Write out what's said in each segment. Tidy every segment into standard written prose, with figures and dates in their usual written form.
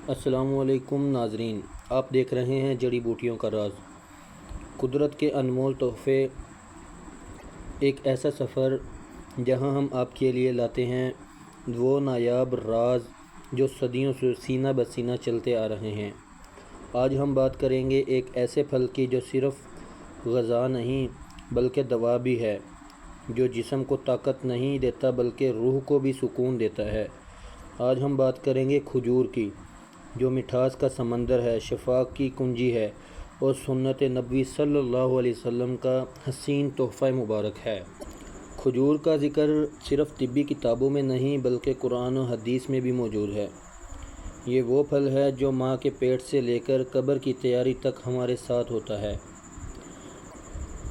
السلام علیکم ناظرین، آپ دیکھ رہے ہیں جڑی بوٹیوں کا راز۔ قدرت کے انمول تحفے، ایک ایسا سفر جہاں ہم آپ کے لیے لاتے ہیں وہ نایاب راز جو صدیوں سے سینہ بہ سینہ چلتے آ رہے ہیں۔ آج ہم بات کریں گے ایک ایسے پھل کی جو صرف غذا نہیں بلکہ دوا بھی ہے، جو جسم کو طاقت نہیں دیتا بلکہ روح کو بھی سکون دیتا ہے۔ آج ہم بات کریں گے کھجور کی، جو مٹھاس کا سمندر ہے، شفا کی کنجی ہے اور سنت نبوی صلی اللہ علیہ وسلم کا حسین تحفہ مبارک ہے۔ کھجور کا ذکر صرف طبی کتابوں میں نہیں بلکہ قرآن و حدیث میں بھی موجود ہے۔ یہ وہ پھل ہے جو ماں کے پیٹ سے لے کر قبر کی تیاری تک ہمارے ساتھ ہوتا ہے۔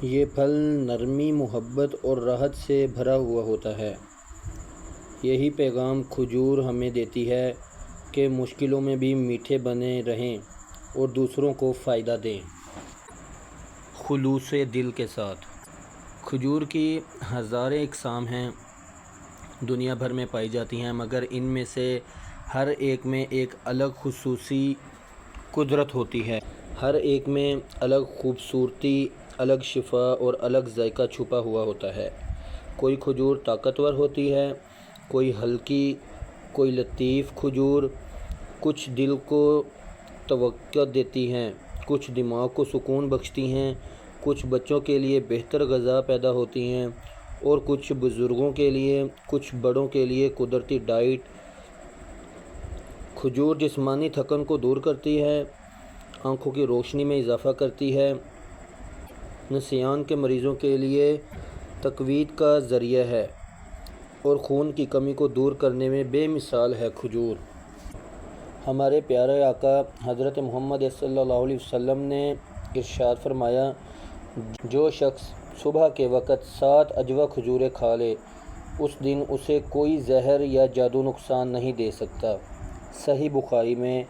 یہ پھل نرمی، محبت اور راحت سے بھرا ہوا ہوتا ہے۔ یہی پیغام کھجور ہمیں دیتی ہے کہ مشکلوں میں بھی میٹھے بنے رہیں اور دوسروں کو فائدہ دیں، خلوص دل کے ساتھ۔ کھجور کی ہزاریں اقسام ہیں، دنیا بھر میں پائی جاتی ہیں، مگر ان میں سے ہر ایک میں ایک الگ خصوصی قدرت ہوتی ہے۔ ہر ایک میں الگ خوبصورتی، الگ شفا اور الگ ذائقہ چھپا ہوا ہوتا ہے۔ کوئی کھجور طاقتور ہوتی ہے، کوئی ہلکی، کوئی لطیف کھجور کچھ دل کو توقع دیتی ہیں، کچھ دماغ کو سکون بخشتی ہیں، کچھ بچوں کے لیے بہتر غذا پیدا ہوتی ہیں اور کچھ بزرگوں کے لیے، کچھ بڑوں کے لیے قدرتی ڈائٹ۔ کھجور جسمانی تھکن کو دور کرتی ہے، آنکھوں کی روشنی میں اضافہ کرتی ہے، نسیان کے مریضوں کے لیے تقویت کا ذریعہ ہے اور خون کی کمی کو دور کرنے میں بے مثال ہے۔ کھجور ہمارے پیارے آقا حضرت محمد صلی اللہ علیہ وسلم نے ارشاد فرمایا، جو شخص صبح کے وقت 7 عجوہ کھجوریں کھا لے، اس دن اسے کوئی زہر یا جادو نقصان نہیں دے سکتا۔ صحیح بخاری میں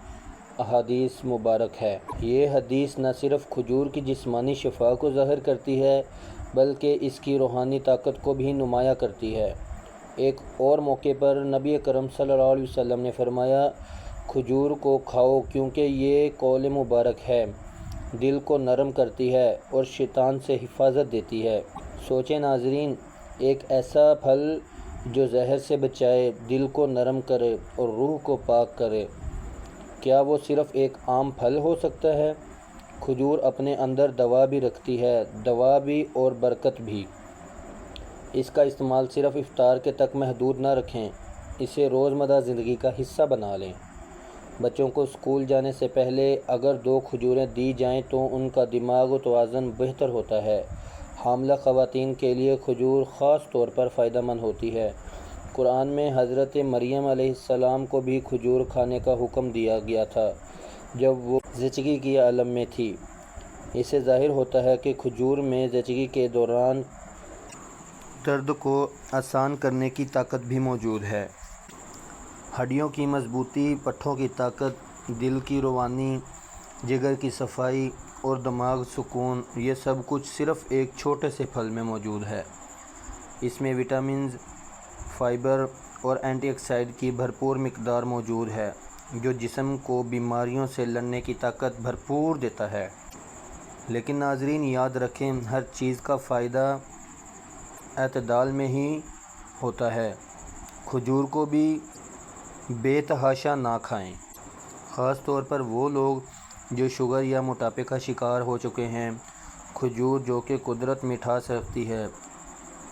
احادیث مبارک ہے۔ یہ حدیث نہ صرف کھجور کی جسمانی شفا کو ظاہر کرتی ہے بلکہ اس کی روحانی طاقت کو بھی نمایاں کرتی ہے۔ ایک اور موقع پر نبی اکرم صلی اللہ علیہ وسلم نے فرمایا، کھجور کو کھاؤ کیونکہ یہ قول مبارک ہے، دل کو نرم کرتی ہے اور شیطان سے حفاظت دیتی ہے۔ سوچیں ناظرین، ایک ایسا پھل جو زہر سے بچائے، دل کو نرم کرے اور روح کو پاک کرے، کیا وہ صرف ایک عام پھل ہو سکتا ہے؟ کھجور اپنے اندر دوا بھی رکھتی ہے، دوا بھی اور برکت بھی۔ اس کا استعمال صرف افطار کے تک محدود نہ رکھیں، اسے روزمرہ زندگی کا حصہ بنا لیں۔ بچوں کو اسکول جانے سے پہلے اگر 2 کھجوریں دی جائیں تو ان کا دماغ و توازن بہتر ہوتا ہے۔ حاملہ خواتین کے لیے کھجور خاص طور پر فائدہ مند ہوتی ہے۔ قرآن میں حضرت مریم علیہ السلام کو بھی کھجور کھانے کا حکم دیا گیا تھا جب وہ زچگی کے عالم میں تھی۔ اس سے ظاہر ہوتا ہے کہ کھجور میں زچگی کے دوران درد کو آسان کرنے کی طاقت بھی موجود ہے۔ ہڈیوں کی مضبوطی، پٹھوں کی طاقت، دل کی روانی، جگر کی صفائی اور دماغ سکون، یہ سب کچھ صرف ایک چھوٹے سے پھل میں موجود ہے۔ اس میں وٹامنز، فائبر اور اینٹی آکسیڈنٹ کی بھرپور مقدار موجود ہے جو جسم کو بیماریوں سے لڑنے کی طاقت بھرپور دیتا ہے۔ لیکن ناظرین یاد رکھیں، ہر چیز کا فائدہ اعتدال میں ہی ہوتا ہے۔ کھجور کو بھی بے تحاشا نہ کھائیں، خاص طور پر وہ لوگ جو شوگر یا موٹاپے کا شکار ہو چکے ہیں۔ کھجور جو کہ قدرت مٹھاس رکھتی ہے،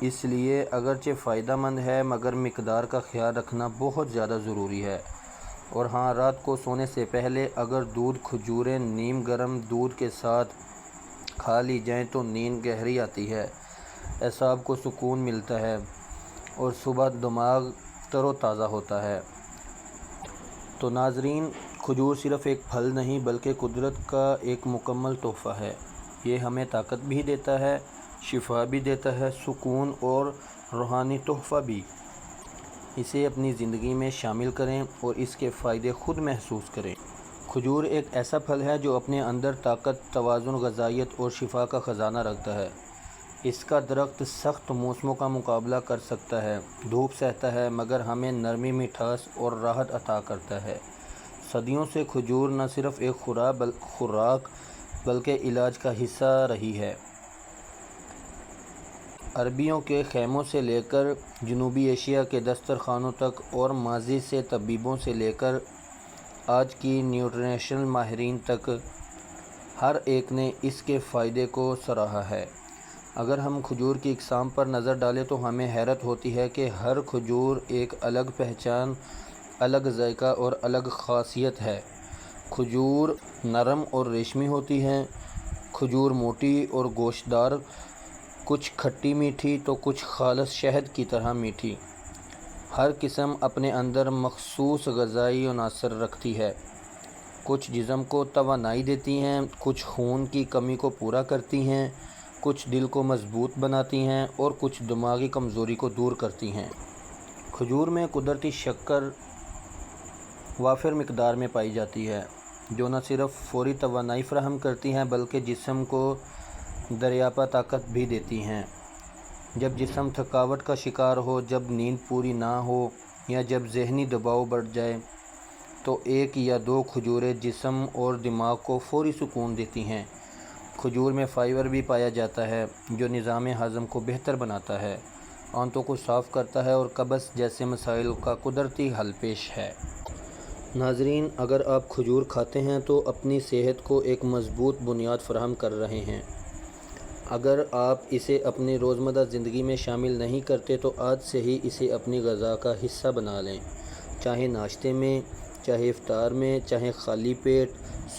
اس لیے اگرچہ فائدہ مند ہے مگر مقدار کا خیال رکھنا بہت زیادہ ضروری ہے۔ اور ہاں، رات کو سونے سے پہلے اگر کھجوریں نیم گرم دودھ کے ساتھ کھا لی جائیں تو نیند گہری آتی ہے، اعصاب کو سکون ملتا ہے اور صبح دماغ تر و تازہ ہوتا ہے۔ تو ناظرین، کھجور صرف ایک پھل نہیں بلکہ قدرت کا ایک مکمل تحفہ ہے۔ یہ ہمیں طاقت بھی دیتا ہے، شفا بھی دیتا ہے، سکون اور روحانی تحفہ بھی۔ اسے اپنی زندگی میں شامل کریں اور اس کے فائدے خود محسوس کریں۔ کھجور ایک ایسا پھل ہے جو اپنے اندر طاقت، توازن، غذائیت اور شفا کا خزانہ رکھتا ہے۔ اس کا درخت سخت موسموں کا مقابلہ کر سکتا ہے، دھوپ سہتا ہے مگر ہمیں نرمی، مٹھاس اور راحت عطا کرتا ہے۔ صدیوں سے کھجور نہ صرف ایک خوراک بلکہ علاج کا حصہ رہی ہے۔ عربیوں کے خیموں سے لے کر جنوبی ایشیا کے دسترخوانوں تک، اور ماضی سے طبیبوں سے لے کر آج کی نیوٹریشنل ماہرین تک، ہر ایک نے اس کے فائدے کو سراہا ہے۔ اگر ہم کھجور کی اقسام پر نظر ڈالیں تو ہمیں حیرت ہوتی ہے کہ ہر کھجور ایک الگ پہچان، الگ ذائقہ اور الگ خاصیت ہے۔ کھجور نرم اور ریشمی ہوتی ہے، کھجور موٹی اور گوشت دار، کچھ کھٹی میٹھی تو کچھ خالص شہد کی طرح میٹھی۔ ہر قسم اپنے اندر مخصوص غذائی عناصر رکھتی ہے، کچھ جسم کو توانائی دیتی ہیں، کچھ خون کی کمی کو پورا کرتی ہیں، کچھ دل کو مضبوط بناتی ہیں اور کچھ دماغی کمزوری کو دور کرتی ہیں۔ کھجور میں قدرتی شکر وافر مقدار میں پائی جاتی ہے، جو نہ صرف فوری توانائی فراہم کرتی ہیں بلکہ جسم کو دریافت طاقت بھی دیتی ہیں۔ جب جسم تھکاوٹ کا شکار ہو، جب نیند پوری نہ ہو یا جب ذہنی دباؤ بڑھ جائے تو ایک یا دو کھجوریں جسم اور دماغ کو فوری سکون دیتی ہیں۔ کھجور میں فائبر بھی پایا جاتا ہے، جو نظام ہضم کو بہتر بناتا ہے، آنتوں کو صاف کرتا ہے اور قبض جیسے مسائل کا قدرتی حل پیش ہے۔ ناظرین، اگر آپ کھجور کھاتے ہیں تو اپنی صحت کو ایک مضبوط بنیاد فراہم کر رہے ہیں۔ اگر آپ اسے اپنی روزمرہ زندگی میں شامل نہیں کرتے تو آج سے ہی اسے اپنی غذا کا حصہ بنا لیں، چاہے ناشتے میں، چاہے افطار میں، چاہے خالی پیٹ۔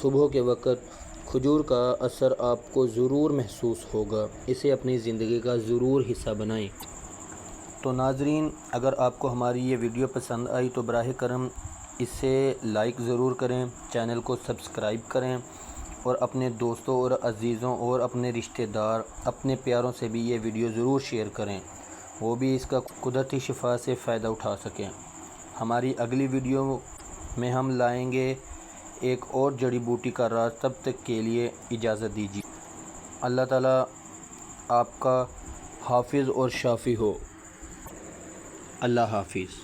صبح کے وقت کھجور کا اثر آپ کو ضرور محسوس ہوگا، اسے اپنی زندگی کا ضرور حصہ بنائیں۔ تو ناظرین، اگر آپ کو ہماری یہ ویڈیو پسند آئی تو براہ کرم اسے لائک ضرور کریں، چینل کو سبسکرائب کریں اور اپنے دوستوں اور عزیزوں اور اپنے رشتہ دار، اپنے پیاروں سے بھی یہ ویڈیو ضرور شیئر کریں، وہ بھی اس کا قدرتی شفا سے فائدہ اٹھا سکیں۔ ہماری اگلی ویڈیو میں ہم لائیں گے ایک اور جڑی بوٹی کا راز۔ تب تک کے لیے اجازت دیجیے۔ اللہ تعالیٰ آپ کا حافظ اور شافی ہو۔ اللہ حافظ۔